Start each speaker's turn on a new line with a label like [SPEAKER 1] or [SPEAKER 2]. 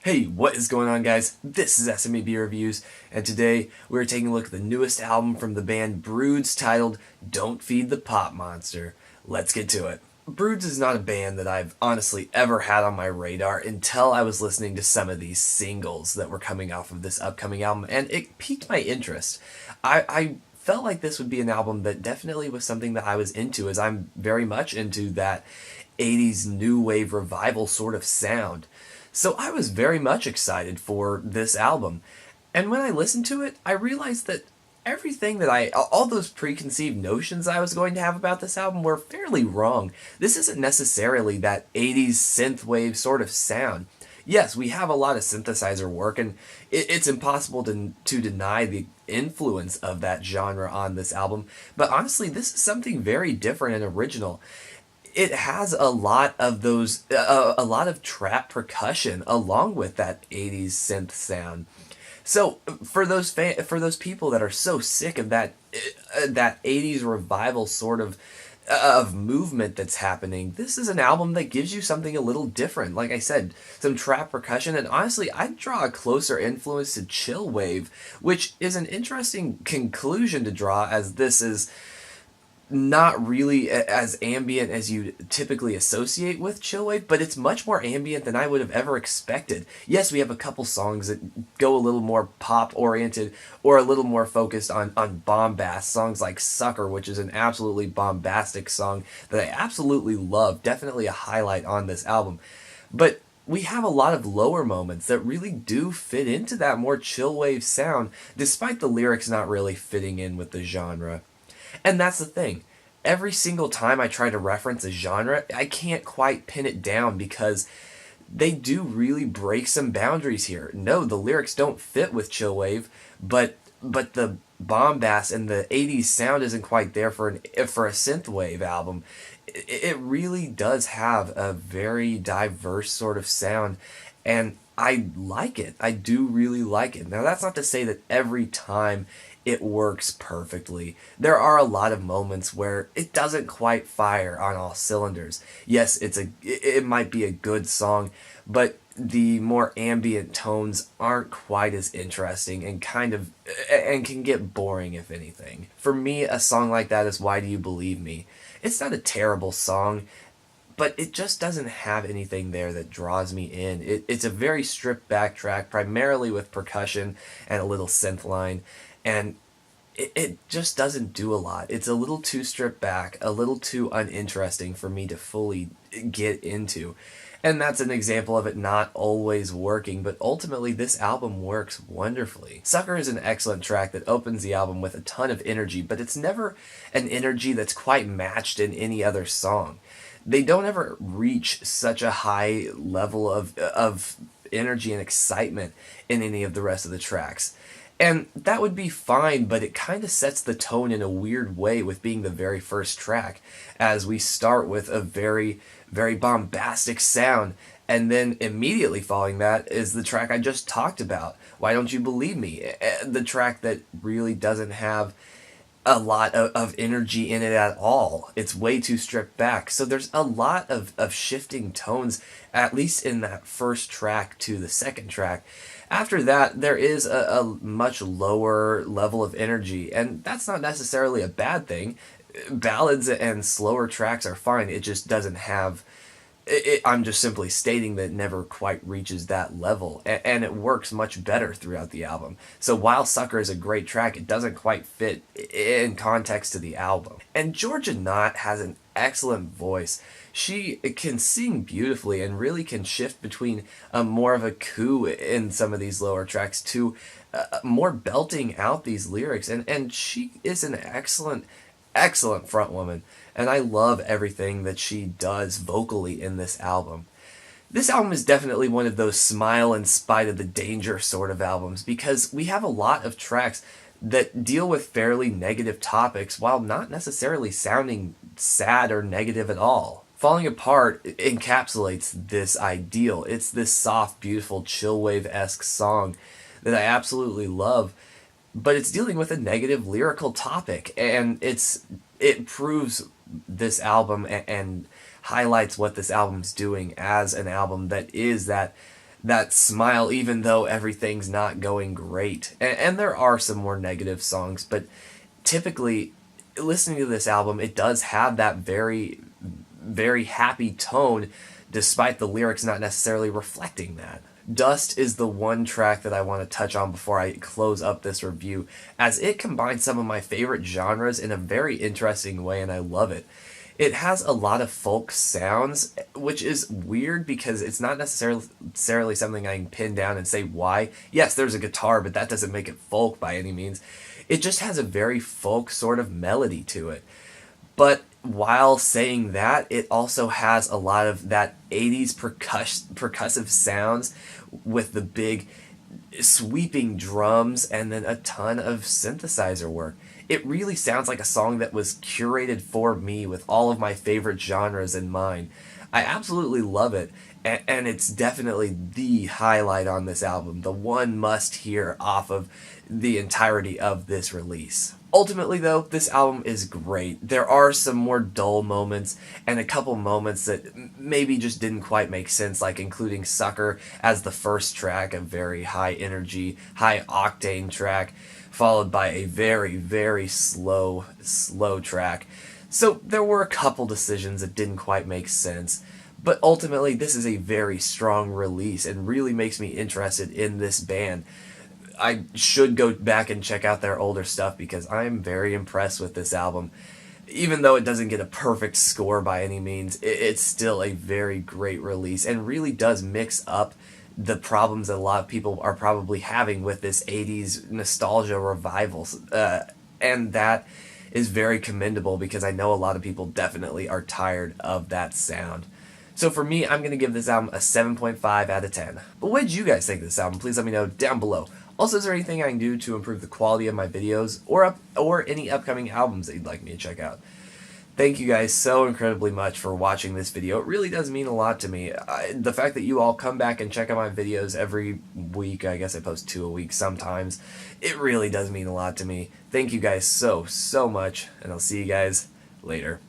[SPEAKER 1] Hey, what is going on, guys? This is SMAB Reviews, and today we're taking a look at the newest album from the band Broods titled Don't Feed the Pop Monster. Let's get to it. Broods is not a band that I've honestly ever had on my radar until I was listening to some of these singles that were coming off of this upcoming album, and it piqued my interest. I felt like this would be an album that definitely was something that I was into, as I'm very much into that 80s new wave revival sort of sound. So I was very much excited for this album. And when I listened to it, I realized that all those preconceived notions I was going to have about this album were fairly wrong. This isn't necessarily that 80s synthwave sort of sound. Yes, we have a lot of synthesizer work, and it's impossible to deny the influence of that genre on this album. But honestly, this is something very different and original. It has a lot of a lot of trap percussion along with that 80s synth sound. So for those people that are so sick of that 80s revival sort of movement that's happening, this is an album that gives you something a little different. Like I said, some trap percussion, and honestly, I'd draw a closer influence to chill wave, which is an interesting conclusion to draw, as this is not really as ambient as you typically associate with chillwave, but it's much more ambient than I would have ever expected. Yes, we have a couple songs that go a little more pop oriented or a little more focused on bombast. Songs like Sucker, which is an absolutely bombastic song that I absolutely love. Definitely a highlight on this album. But we have a lot of lower moments that really do fit into that more chillwave sound, despite the lyrics not really fitting in with the genre. And that's the thing. Every single time I try to reference a genre, I can't quite pin it down because they do really break some boundaries here. No, the lyrics don't fit with chillwave, but the bombast and the 80s sound isn't quite there for a synthwave album. It really does have a very diverse sort of sound, and I like it. I do really like it. Now, that's not to say that every time it works perfectly. There are a lot of moments where it doesn't quite fire on all cylinders. Yes, it might be a good song, but the more ambient tones aren't quite as interesting and can get boring, if anything. For me, a song like that is Why Do You Believe Me? It's not a terrible song, but it just doesn't have anything there that draws me in. It's a very stripped back track, primarily with percussion and a little synth line, and it just doesn't do a lot. It's a little too stripped back, a little too uninteresting for me to fully get into. And that's an example of it not always working, but ultimately this album works wonderfully. Sucker is an excellent track that opens the album with a ton of energy, but it's never an energy that's quite matched in any other song. They don't ever reach such a high level of energy and excitement in any of the rest of the tracks. And that would be fine, but it kind of sets the tone in a weird way with being the very first track, as we start with a very, very bombastic sound, and then immediately following that is the track I just talked about, Why Don't You Believe Me? The track that really doesn't have a lot of energy in it at all. It's way too stripped back. So there's a lot of shifting tones, at least in that first track to the second track. After that, there is a much lower level of energy, and that's not necessarily a bad thing. Ballads and slower tracks are fine. It just doesn't have I'm just simply stating that it never quite reaches that level, and it works much better throughout the album. So while Sucker is a great track, it doesn't quite fit in context to the album. And Georgia Knott has an excellent voice. She can sing beautifully and really can shift between more of a coo in some of these lower tracks to more belting out these lyrics, and she is an excellent front woman, and I love everything that she does vocally in this album. This album is definitely one of those smile in spite of the danger sort of albums, because we have a lot of tracks that deal with fairly negative topics while not necessarily sounding sad or negative at all. Falling Apart encapsulates this ideal. It's this soft, beautiful, chillwave-esque song that I absolutely love, but it's dealing with a negative lyrical topic, and it proves this album and highlights what this album's doing as an album that is that smile even though everything's not going great. And there are some more negative songs, but typically listening to this album, it does have that very, very happy tone despite the lyrics not necessarily reflecting that. Dust is the one track that I want to touch on before I close up this review, as it combines some of my favorite genres in a very interesting way, and I love it. It has a lot of folk sounds, which is weird because it's not necessarily something I can pin down and say why. Yes, there's a guitar, but that doesn't make it folk by any means. It just has a very folk sort of melody to it. But while saying that, it also has a lot of that 80s percussive sounds with the big sweeping drums and then a ton of synthesizer work. It really sounds like a song that was curated for me with all of my favorite genres in mind. I absolutely love it, and it's definitely the highlight on this album, the one must hear off of the entirety of this release. Ultimately, though, this album is great. There are some more dull moments and a couple moments that maybe just didn't quite make sense, like including Sucker as the first track, a very high energy, high octane track, followed by a very, very slow track. So there were a couple decisions that didn't quite make sense. But ultimately, this is a very strong release and really makes me interested in this band. I should go back and check out their older stuff because I'm very impressed with this album. Even though it doesn't get a perfect score by any means, it's still a very great release and really does mix up the problems that a lot of people are probably having with this 80s nostalgia revival. And that is very commendable because I know a lot of people definitely are tired of that sound. So for me, I'm going to give this album a 7.5 out of 10. But what did you guys think of this album? Please let me know down below. Also, is there anything I can do to improve the quality of my videos or any upcoming albums that you'd like me to check out? Thank you guys so incredibly much for watching this video. It really does mean a lot to me. The fact that you all come back and check out my videos every week, I guess I post 2 a week sometimes, it really does mean a lot to me. Thank you guys so much, and I'll see you guys later.